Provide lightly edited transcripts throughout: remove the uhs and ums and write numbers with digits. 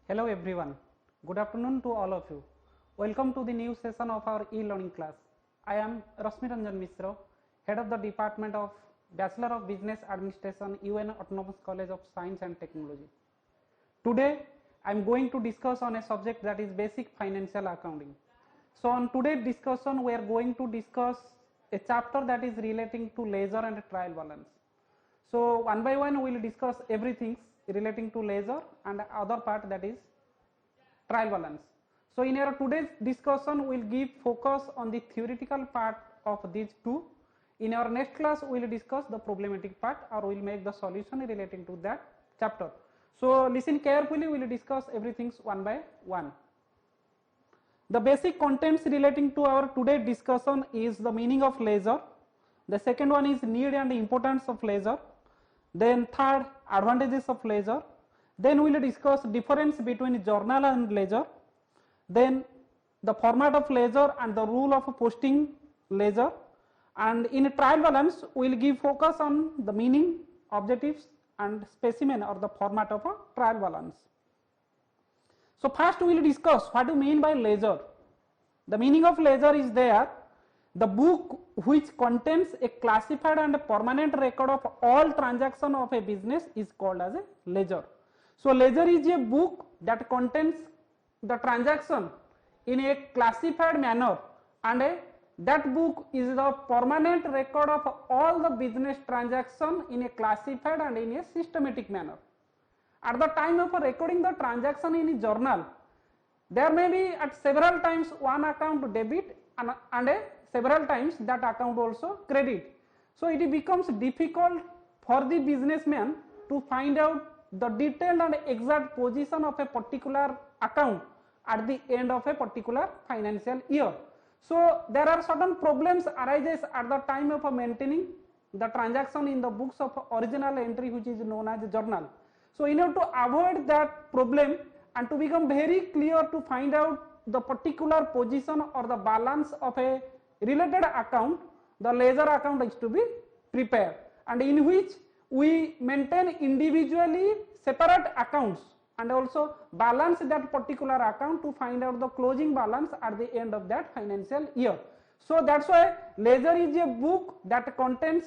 Hello everyone, good afternoon to all of you. Welcome to the new session of our e-learning class. I am Rashmi Ranjan Mishra, Head of the Department of Bachelor of Business Administration, UN Autonomous College of Science and Technology. Today I am going to discuss on a subject that is basic financial accounting. So on today's discussion we are going to discuss a chapter that is relating to ledger and trial balance. So one by one we will discuss everything relating to ledger and other part that is trial balance. So in our today's discussion we will give focus on the theoretical part of these two. In our next class we will discuss the problematic part, or we will make the solution relating to that chapter. So listen carefully, we will discuss everything one by one. The basic contents relating to our today's discussion is the meaning of ledger. The second one is need and importance of ledger. Then third, advantages of ledger. Then we will discuss difference between journal and ledger. Then the format of ledger and the rule of posting ledger. And in trial balance we will give focus on the meaning, objectives and specimen or the format of a trial balance. So first we will discuss what do you mean by ledger. The meaning of ledger is there, the book which contains a classified and permanent record of all transactions of a business is called as a ledger. So ledger is a book that contains the transaction in a classified manner, and that book is the permanent record of all the business transactions in a classified and in a systematic manner. At the time of recording the transaction in a journal, there may be at several times one account debit and several times that account also credit. So it becomes difficult for the businessman to find out the detailed and exact position of a particular account at the end of a particular financial year. So there are certain problems arises at the time of maintaining the transaction in the books of original entry, which is known as journal. So in order to avoid that problem and to become very clear to find out the particular position or the balance of a related account, the ledger account is to be prepared, and in which we maintain individually separate accounts and also balance that particular account to find out the closing balance at the end of that financial year. So that's why ledger is a book that contains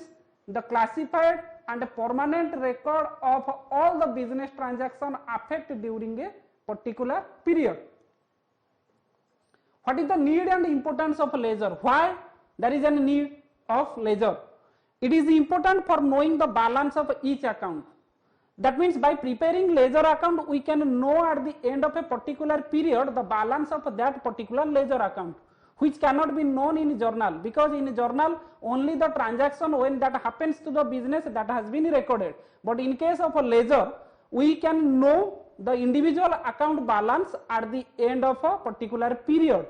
the classified and permanent record of all the business transactions affected during a particular period. What is the need and importance of ledger? Why there is a need of ledger? It is important for knowing the balance of each account. That means by preparing ledger account we can know at the end of a particular period the balance of that particular ledger account, which cannot be known in journal, because in journal only the transaction when that happens to the business that has been recorded. But in case of a ledger we can know the individual account balance at the end of a particular period.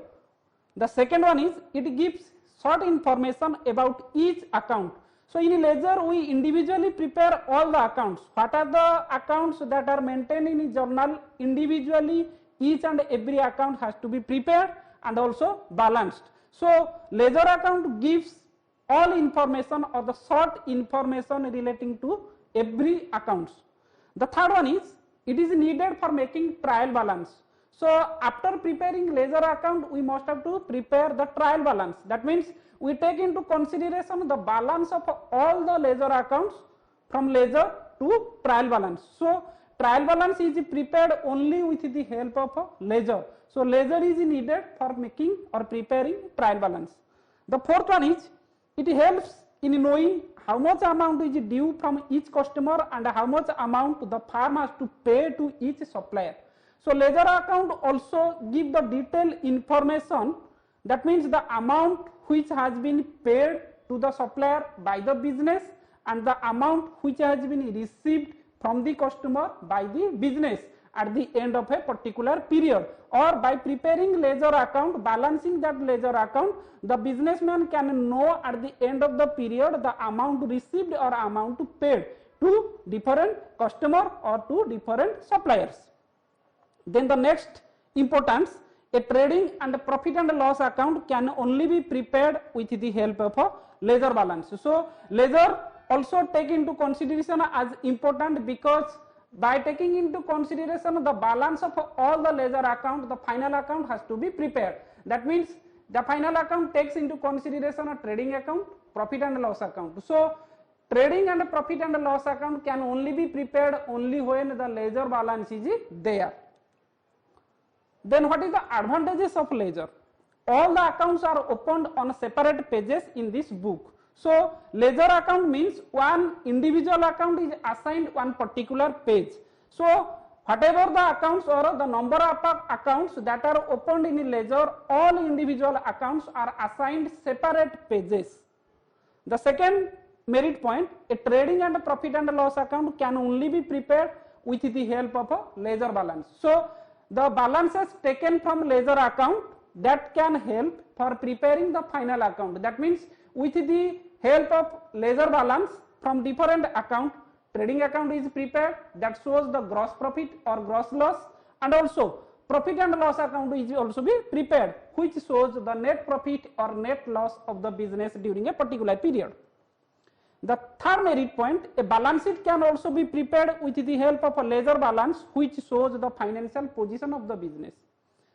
The second one is it gives short information about each account. So in ledger we individually prepare all the accounts. What are the accounts that are maintained in journal? Individually each and every account has to be prepared and also balanced. So ledger account gives all information or the short information relating to every accounts. The third one is it is needed for making trial balance. So after preparing ledger account we must have to prepare the trial balance. That means we take into consideration the balance of all the ledger accounts from ledger to trial balance. So trial balance is prepared only with the help of a ledger. So ledger is needed for making or preparing trial balance. The fourth one is it helps in knowing how much amount is due from each customer and how much amount the firm has to pay to each supplier. So ledger account also give the detailed information, that means the amount which has been paid to the supplier by the business and the amount which has been received from the customer by the business at the end of a particular period. Or by preparing ledger account, balancing that ledger account, the businessman can know at the end of the period the amount received or amount paid to different customer or to different suppliers. Then the next importance, a trading and profit and loss account can only be prepared with the help of a ledger balance. So ledger also take into consideration as important, because by taking into consideration the balance of all the ledger account, the final account has to be prepared. That means the final account takes into consideration a trading account, profit and loss account. So trading and profit and loss account can only be prepared only when the ledger balance is there. Then what is the advantages of ledger? All the accounts are opened on separate pages in this book. So ledger account means one individual account is assigned one particular page. So whatever the accounts or the number of accounts that are opened in ledger, all individual accounts are assigned separate pages. The second merit point, a trading and profit and loss account can only be prepared with the help of a ledger balance. So the balances taken from ledger account that can help for preparing the final account. That means with the help of ledger balance from different account, trading account is prepared that shows the gross profit or gross loss, and also profit and loss account is also be prepared which shows the net profit or net loss of the business during a particular period. The third merit point, a balance sheet can also be prepared with the help of a ledger balance which shows the financial position of the business.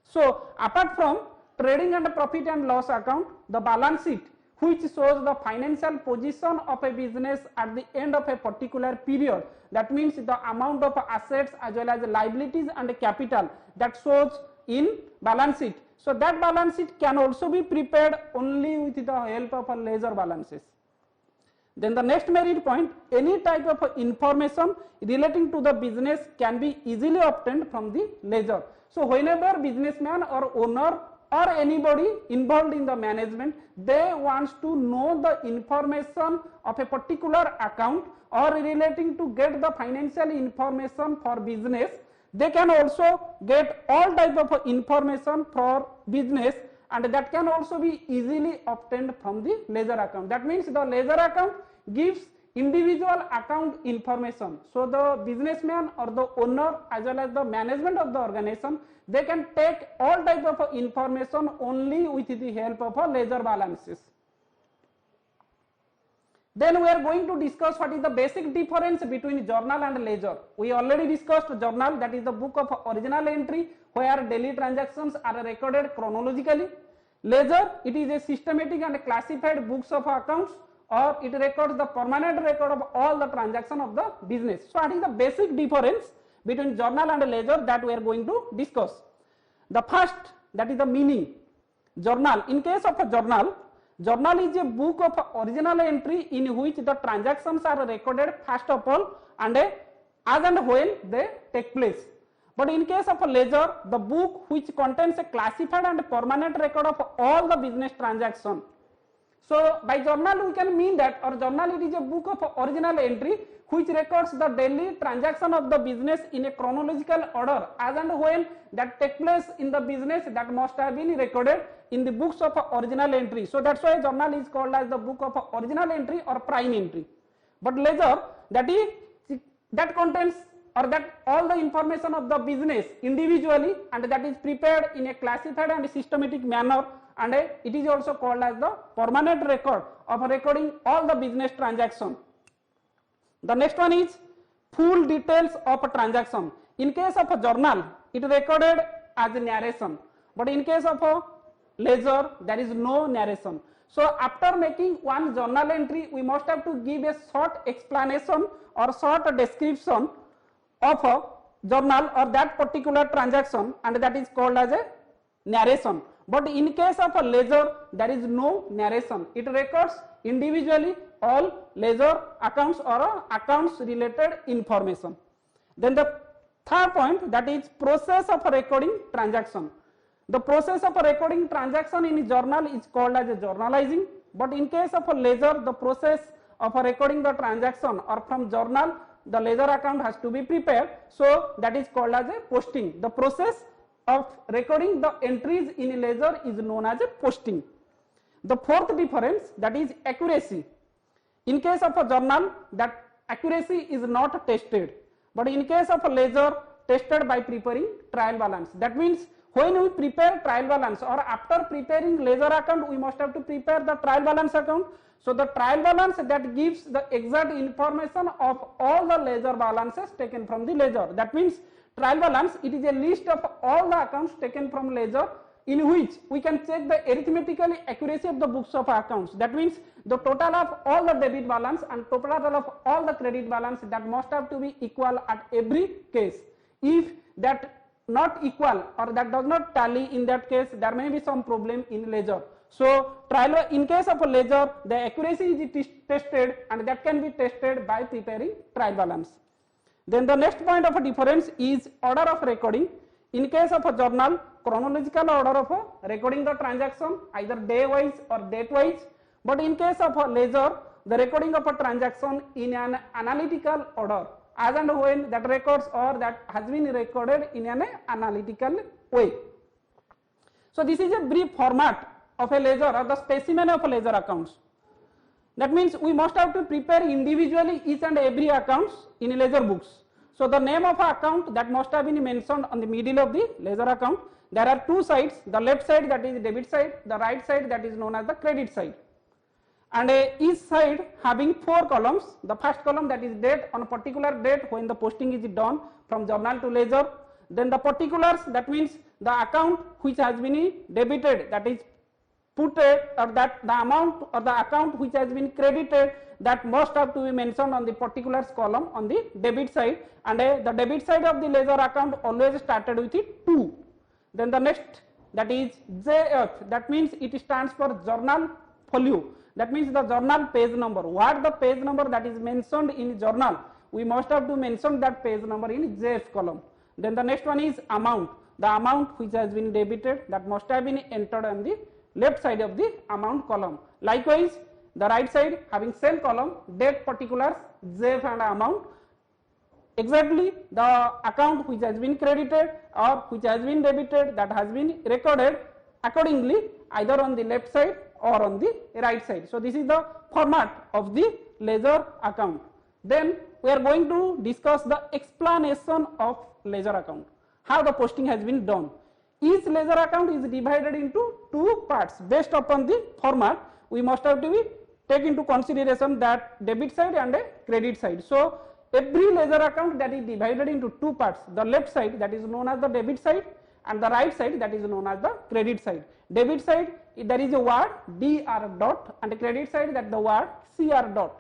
So apart from trading and profit and loss account, the balance sheet which shows the financial position of a business at the end of a particular period, that means the amount of assets as well as liabilities and capital that shows in balance sheet. So that balance sheet can also be prepared only with the help of a ledger balances. Then the next merit point, any type of information relating to the business can be easily obtained from the ledger. So whenever businessman or owner or anybody involved in the management, they wants to know the information of a particular account or relating to get the financial information for business, they can also get all type of information for business, and that can also be easily obtained from the ledger account. That means the ledger account gives individual account information. So the businessman or the owner as well as the management of the organization, they can take all type of information only with the help of a ledger balances. Then we are going to discuss what is the basic difference between journal and ledger. We already discussed journal, that is the book of original entry where daily transactions are recorded chronologically. Ledger, it is a systematic and classified books of accounts, or it records the permanent record of all the transaction of the business. So what is the basic difference between journal and ledger that we are going to discuss? The first, that is the meaning. Journal, in case of a journal, journal is a book of original entry in which the transactions are recorded first of all and as and when they take place. But in case of a ledger, the book which contains a classified and permanent record of all the business transactions. So by journal we can mean that, or journal it is a book of original entry which records the daily transaction of the business in a chronological order as and when that take place in the business, that must have been recorded in the books of original entry. So that's why journal is called as the book of original entry or prime entry. But ledger, that contains or that all the information of the business individually, and that is prepared in a classified and systematic manner, and it is also called as the permanent record of recording all the business transaction. The next one is full details of a transaction. In case of a journal, it recorded as a narration, but in case of a ledger, there is no narration. So after making one journal entry, we must have to give a short explanation or short description of a journal or that particular transaction, and that is called as a narration. But in case of a ledger, there is no narration. It records individually all ledger accounts or accounts related information. Then the third point, that is process of recording transaction. The process of recording transaction in a journal is called as a journalizing, but in case of a ledger, the process of recording the transaction or from journal, the ledger account has to be prepared, so that is called as a posting. The process of recording the entries in a ledger is known as a posting. The fourth difference, that is accuracy. In case of a journal, that accuracy is not tested, but in case of a ledger, tested by preparing trial balance. That means when we prepare trial balance or after preparing ledger account, we must have to prepare the trial balance account. So the trial balance that gives the exact information of all the ledger balances taken from the ledger. That means trial balance, it is a list of all the accounts taken from ledger in which we can check the arithmetical accuracy of the books of accounts. That means the total of all the debit balance and total of all the credit balance that must have to be equal at every case. If that not equal or that does not tally, in that case there may be some problem in ledger. So trial, in case of a ledger, the accuracy is tested, and that can be tested by preparing trial balance. Then the next point of a difference is order of recording. In case of a journal, chronological order of recording the transaction, either day wise or date wise, but in case of a ledger, the recording of a transaction in an analytical order, as and when that records or that has been recorded in an analytical way. So this is a brief format of a ledger or the specimen of a ledger accounts. That means we must have to prepare individually each and every accounts in ledger books. So the name of account that must have been mentioned on the middle of the ledger account. There are two sides, the left side that is debit side, the right side that is known as the credit side. And each side having 4 columns. The first column, that is date, on a particular date when the posting is done from journal to ledger. Then the particulars, that means the account which has been debited, that is put or that the amount or the account which has been credited, that must have to be mentioned on the particulars column on the debit side, and the debit side of the ledger account always started with it 2. Then the next, that is JF, that means it stands for journal folio, that means the journal page number. What the page number that is mentioned in journal, we must have to mention that page number in JF column. Then the next one is amount, the amount which has been debited, that must have been entered on the left side of the amount column. Likewise, the right side having same column, date, particulars, JF and amount. Exactly the account which has been credited or which has been debited, that has been recorded accordingly either on the left side or on the right side. So this is the format of the ledger account. Then we are going to discuss the explanation of ledger account, how the posting has been done. Each ledger account is divided into 2 parts. Based upon the format, we must have to take into consideration that debit side and a credit side. So every ledger account that is divided into 2 parts, the left side that is known as the debit side and the right side that is known as the credit side. Debit side, there is a word DR dot, and the credit side that the word CR dot,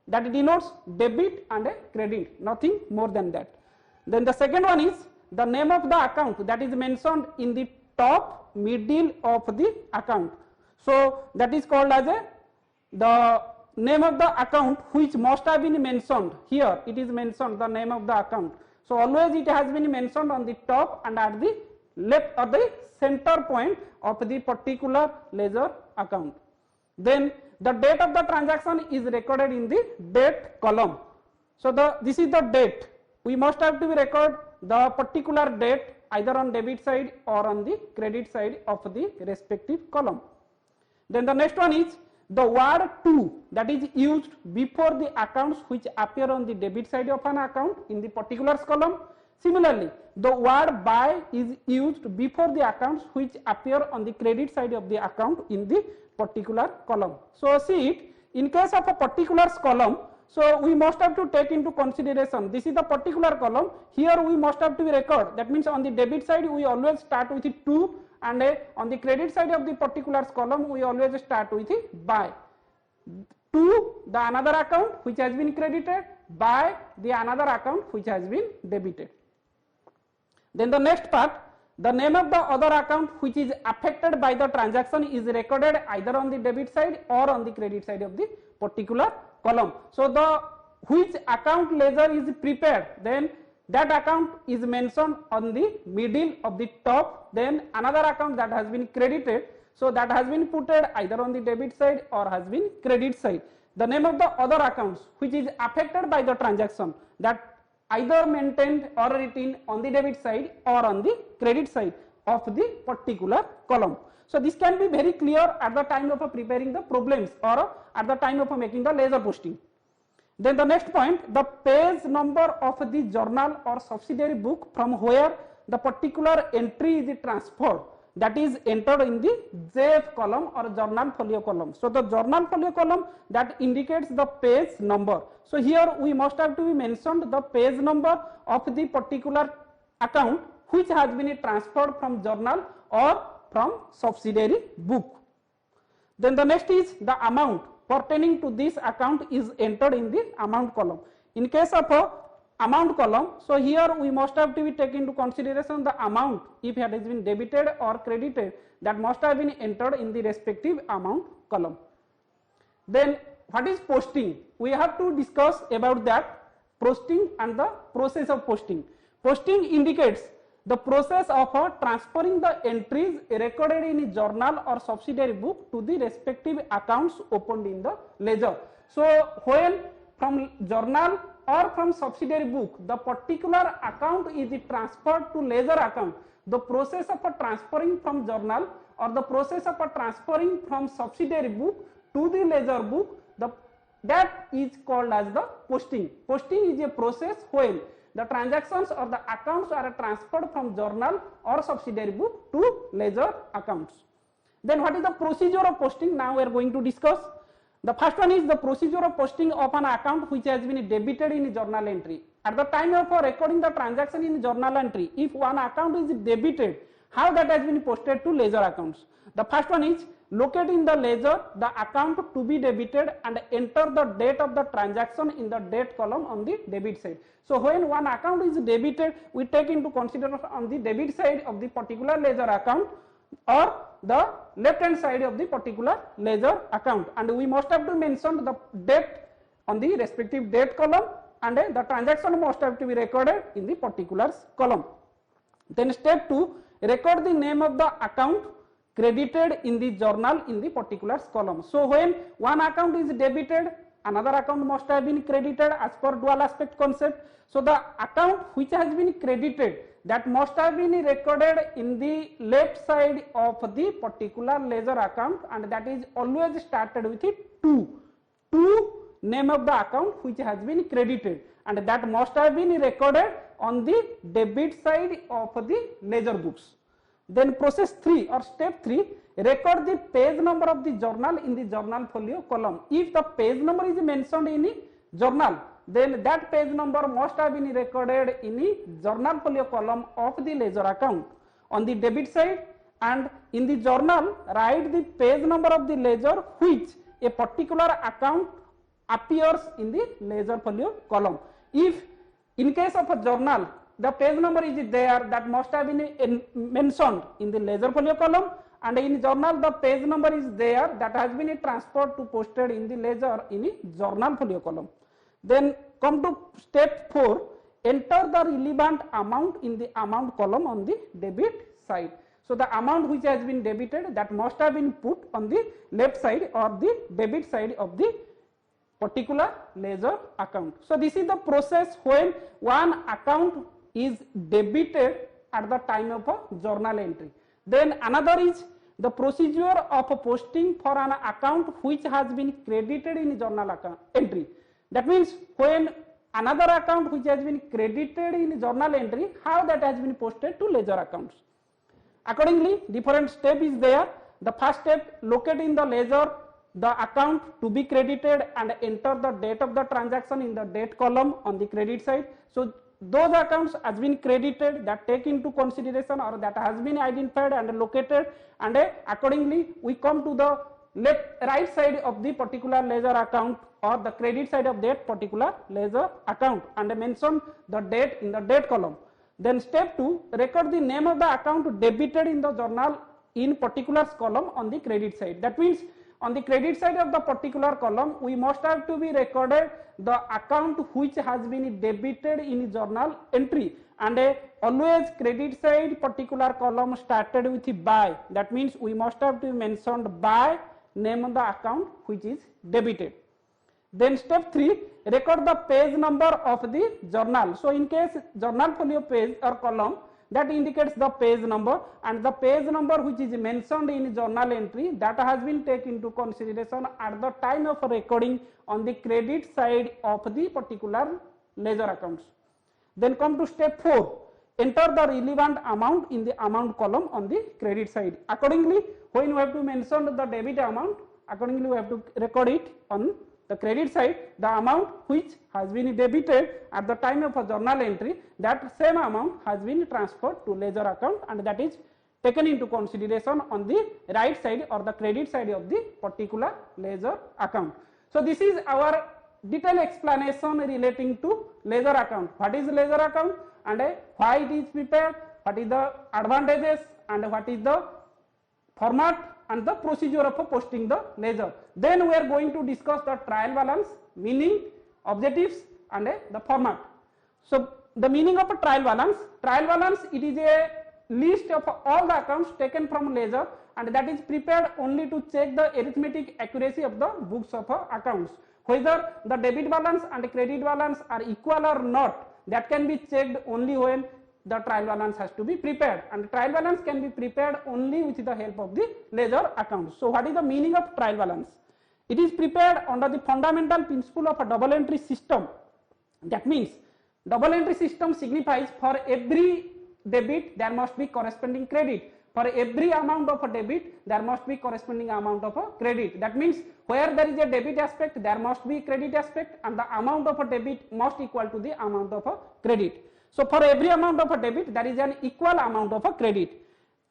that denotes debit and a credit, nothing more than that. Then the second one is the name of the account that is mentioned in the top middle of the account. So that is called as the name of the account which must have been mentioned. Here it is mentioned the name of the account. So always it has been mentioned on the top and at the left or the center point of the particular ledger account. Then the date of the transaction is recorded in the date column. So this is the date. We must have to record the particular date either on debit side or on the credit side of the respective column. Then the next one is the word to, that is used before the accounts which appear on the debit side of an account in the particulars column. Similarly, the word by is used before the accounts which appear on the credit side of the account in the particular column. So see it, in case of a particulars column, so we must have to take into consideration, this is the particular column, here we must have to record, that means on the debit side we always start with 2, and on the credit side of the particulars column we always start with by. To the another account which has been credited, by the another account which has been debited. Then the next part, the name of the other account which is affected by the transaction is recorded either on the debit side or on the credit side of the particular column. So the which account ledger is prepared, then that account is mentioned on the middle of the top. Then another account that has been credited, so that has been put either on the debit side or has been credit side. The name of the other accounts which is affected by the transaction, that either maintained or written on the debit side or on the credit side of the particular column. So this can be very clear at the time of preparing the problems or at the time of making the ledger posting. Then the next point, the page number of the journal or subsidiary book from where the particular entry is transferred, that is entered in the JF column or journal folio column. So the journal folio column that indicates the page number. So here we must have to be mentioned the page number of the particular account which has been transferred from journal or from subsidiary book. Then the next is the amount pertaining to this account is entered in the amount column. In case of a amount column, so here we must have to be taken into consideration the amount if it has been debited or credited, that must have been entered in the respective amount column. Then what is posting? We have to discuss about that, posting and the process of posting. Posting indicates the process of transferring the entries recorded in a journal or subsidiary book to the respective accounts opened in the ledger. So when from journal or from subsidiary book the particular account is transferred to ledger account, the process of transferring from journal or the process of transferring from subsidiary book to the ledger book, that is called as the posting. Posting is a process when the transactions or the accounts are transferred from journal or subsidiary book to ledger accounts. Then what is the procedure of posting? Now we are going to discuss. The first one is the procedure of posting of an account which has been debited in a journal entry. At the time of recording the transaction in journal entry, if one account is debited, how that has been posted to ledger accounts? The first one is locate in the ledger the account to be debited and enter the date of the transaction in the date column on the debit side. So when one account is debited, we take into consideration on the debit side of the particular ledger account or the left hand side of the particular ledger account, and we must have to mention the date on the respective date column, and the transaction must have to be recorded in the particulars column. Then step 2, record the name of the account credited in the journal in the particulars column. So when one account is debited, another account must have been credited as per dual aspect concept. So the account which has been credited, that must have been recorded in the left side of the particular ledger account, and that is always started with it 2 name of the account which has been credited, and that must have been recorded on the debit side of the ledger books. Then process 3 or step 3, record the page number of the journal in the journal folio column. If the page number is mentioned in the journal, then that page number must have been recorded in the journal folio column of the ledger account on the debit side, and in the journal write the page number of the ledger which a particular account appears in the ledger folio column. If in case of a journal the page number is there, that must have been mentioned in the ledger folio column, and in journal the page number is there, that has been transferred to posted in the ledger in the journal folio column. Then come to step 4, enter the relevant amount in the amount column on the debit side. So the amount which has been debited, that must have been put on the left side or the debit side of the particular ledger account. So this is the process when one account is debited at the time of a journal entry. Then another is the procedure of posting for an account which has been credited in journal account entry. That means when another account which has been credited in journal entry, how that has been posted to ledger accounts. Accordingly, different step is there. The first step, locate in the ledger the account to be credited and enter the date of the transaction in the date column on the credit side. So those accounts has been credited, that take into consideration or that has been identified and located, and accordingly we come to the right side of the particular ledger account or the credit side of that particular ledger account and mention the date in the date column. Then step 2, record the name of the account debited in the journal in particulars column on the credit side. That means on the credit side of the particular column, we must have to be recorded the account which has been debited in journal entry, and always credit side particular column started with by. That means we must have to mention by name of the account which is debited. Then step 3, record the page number of the journal. So in case journal folio page or column, that indicates the page number, and the page number which is mentioned in journal entry, that has been taken into consideration at the time of recording on the credit side of the particular ledger accounts. Then come to step 4, enter the relevant amount in the amount column on the credit side. Accordingly, when we have to mention the debit amount, accordingly we have to record it on the credit side, the amount which has been debited at the time of a journal entry, that same amount has been transferred to ledger account, and that is taken into consideration on the right side or the credit side of the particular ledger account. So this is our detailed explanation relating to ledger account. What is ledger account and why it is prepared, what is the advantages and what is the format and the procedure of posting the ledger. Then we are going to discuss the trial balance, meaning, objectives and the format. So the meaning of a trial balance, it is a list of all the accounts taken from ledger, and that is prepared only to check the arithmetic accuracy of the books of accounts. Whether the debit balance and credit balance are equal or not, that can be checked only when the trial balance has to be prepared, and trial balance can be prepared only with the help of the ledger account. So what is the meaning of trial balance? It is prepared under the fundamental principle of a double entry system. That means double entry system signifies for every debit there must be corresponding credit, for every amount of a debit there must be corresponding amount of a credit. That means where there is a debit aspect there must be credit aspect, and the amount of a debit must equal to the amount of a credit. So for every amount of a debit there is an equal amount of a credit.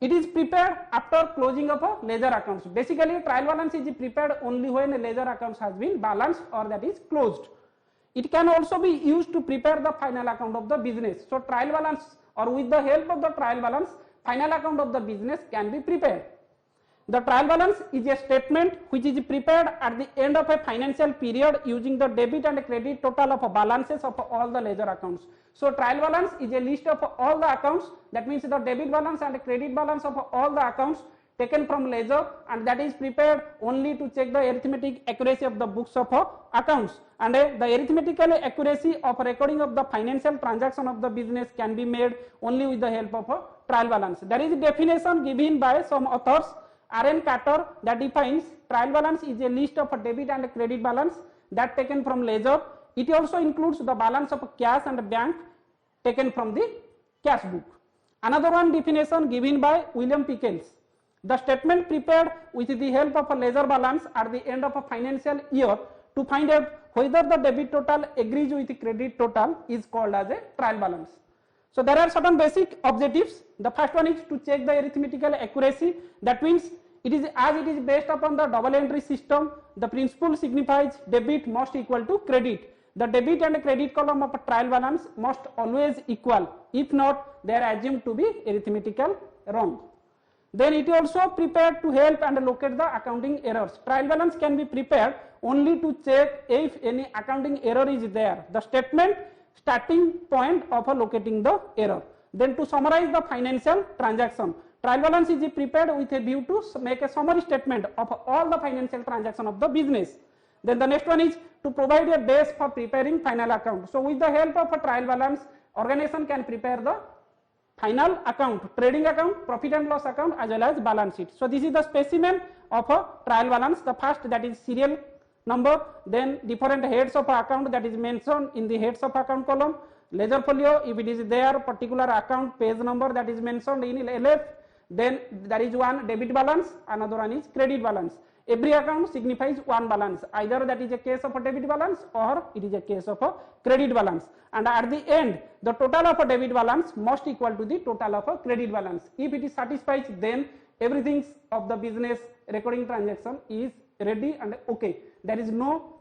It is prepared after closing of a ledger accounts. Basically trial balance is prepared only when a ledger accounts has been balanced or that is closed. It can also be used to prepare the final account of the business. So trial balance, or with the help of the trial balance, final account of the business can be prepared. The trial balance is a statement which is prepared at the end of a financial period using the debit and credit total of balances of all the ledger accounts. So trial balance is a list of all the accounts, that means the debit balance and credit balance of all the accounts taken from ledger, and that is prepared only to check the arithmetic accuracy of the books of accounts, and the arithmetical accuracy of recording of the financial transaction of the business can be made only with the help of a trial balance. There is a definition given by some authors, R.N. Carter, that defines trial balance is a list of a debit and credit balance that taken from ledger. It also includes the balance of cash and bank taken from the cash book. Another one definition given by William Pickles, the statement prepared with the help of a ledger balance at the end of a financial year to find out whether the debit total agrees with the credit total is called as a trial balance. So there are certain basic objectives. The first one is to check the arithmetical accuracy. That means it is, as it is based upon the double entry system, the principle signifies debit must equal to credit. The debit and credit column of a trial balance must always equal. If not, they are assumed to be arithmetical wrong. Then it is also prepared to help and locate the accounting errors. Trial balance can be prepared only to check if any accounting error is there. The statement starting point of locating the error. Then to summarize the financial transaction, trial balance is prepared with a view to make a summary statement of all the financial transaction of the business. Then the next one is to provide a base for preparing final account. So with the help of a trial balance, organization can prepare the final account, trading account, profit and loss account, as well as balance sheet. So this is the specimen of a trial balance. The first, that is serial number, then different heads of account that is mentioned in the heads of account column, ledger folio if it is there, particular account page number that is mentioned in LF, then there is one debit balance, another one is credit balance. Every account signifies one balance, either that is a case of a debit balance or it is a case of a credit balance, and at the end the total of a debit balance must equal to the total of a credit balance. If it is satisfies, then everything of the business recording transaction is ready and okay. There is no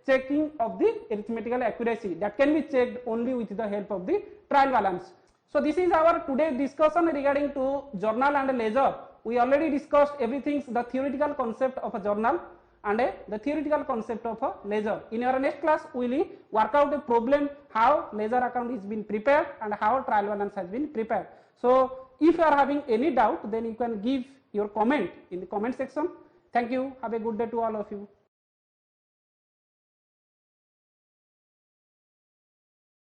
checking of the arithmetical accuracy, that can be checked only with the help of the trial balance. So this is our today's discussion regarding to journal and ledger. We already discussed everything, the theoretical concept of a journal and the theoretical concept of a ledger. In our next class, we will work out a problem how ledger account is been prepared and how trial balance has been prepared. So if you are having any doubt, then you can give your comment in the comment section. Thank you. Have a good day to all of you.